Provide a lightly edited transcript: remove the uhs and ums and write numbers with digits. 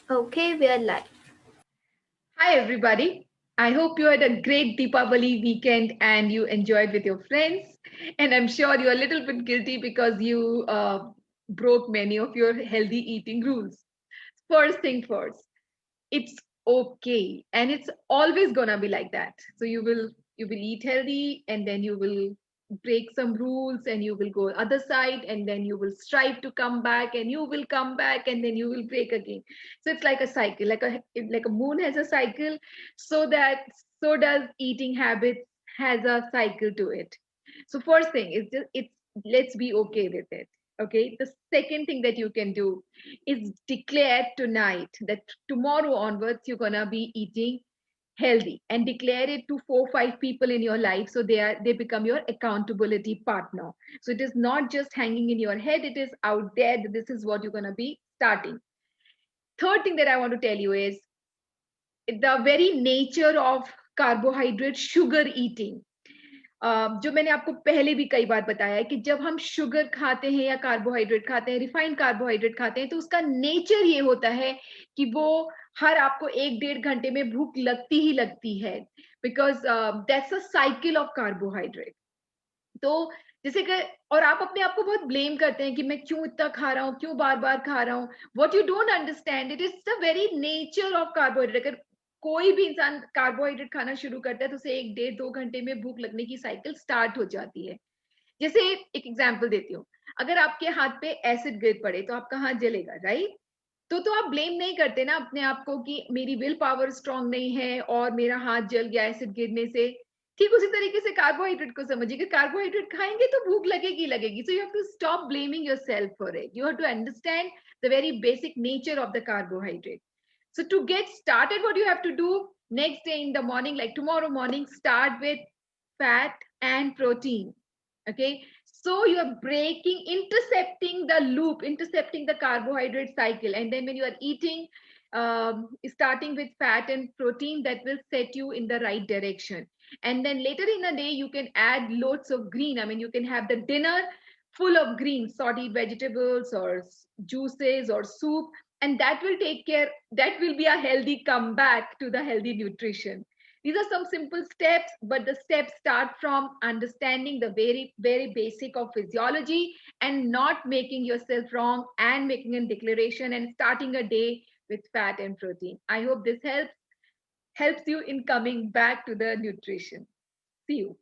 Okay, we are live. Hi, everybody. I hope you had a great Deepavali weekend and you enjoyed with your friends. And I'm sure you're a little bit guilty because you broke many of your healthy eating rules. First thing first, it's okay, and it's always gonna be like that. So you will eat healthy, and then you will break some rules, and you will go other side, and then you will strive to come back, and you will come back, and then you will break again. So it's like a cycle, like a moon has a cycle. So does eating habits has a cycle to it. So first thing is just it's let's be okay with it. Okay, the second thing that you can do is declare tonight that tomorrow onwards you're gonna be eating healthy, and declare it to 4 5 people in your life, so they become your accountability partner. So it is not just hanging in your head, it is out there that this is what you're gonna be starting. Third thing that I want to tell you is the very nature of carbohydrate sugar eating. जो मैंने आपको पहले भी कई बार बताया है कि जब हम शुगर खाते हैं या कार्बोहाइड्रेट खाते हैं, रिफाइंड कार्बोहाइड्रेट खाते हैं, तो उसका नेचर ये होता है कि वो हर आपको 1 1.5 घंटे में भूख लगती ही लगती है, because that's a cycle of carbohydrate. तो जैसे कि और आप अपने आप को बहुत ब्लेम करते हैं कि मैं क्यों इतना खा रहा हूँ, क्यों बार बार खा रहा हूँ. What you don't understand, it is the very nature of carbohydrate. अगर कोई भी इंसान कार्बोहाइड्रेट खाना शुरू करता है तो उसे 1 1.5 2 घंटे में भूख लगने की साइकिल स्टार्ट हो जाती है. जैसे एक एग्जाम्पल देती हूँ. अगर आपके हाथ पे एसिड गिर पड़े तो आपका हाथ जलेगा, राइट? तो आप ब्लेम नहीं करते ना अपने आप को कि मेरी विल पावर स्ट्रांग नहीं है और मेरा हाथ जल गया एसिड गिरने से. ठीक उसी तरीके से कार्बोहाइड्रेट को समझिए कि कार्बोहाइड्रेट खाएंगे तो भूख लगेगी लगेगी. So you have to stop blaming yourself for it. You have to understand the very basic nature of the carbohydrate. So to get started, what you have to do next day in the morning, like tomorrow morning, start with fat and protein. Okay, so you are breaking, intercepting the loop, intercepting the carbohydrate cycle, and then when you are eating, starting with fat and protein, that will set you in the right direction. And then later in the day you can add loads of green. I mean, you can have the dinner full of green sauteed vegetables or juices or soup, and that will take care, that will be a healthy comeback to the healthy nutrition. These are some simple steps, but the steps start from understanding the very, very basic of physiology and not making yourself wrong and making a declaration and starting a day with fat and protein. I hope this helps you in coming back to the nutrition. See you.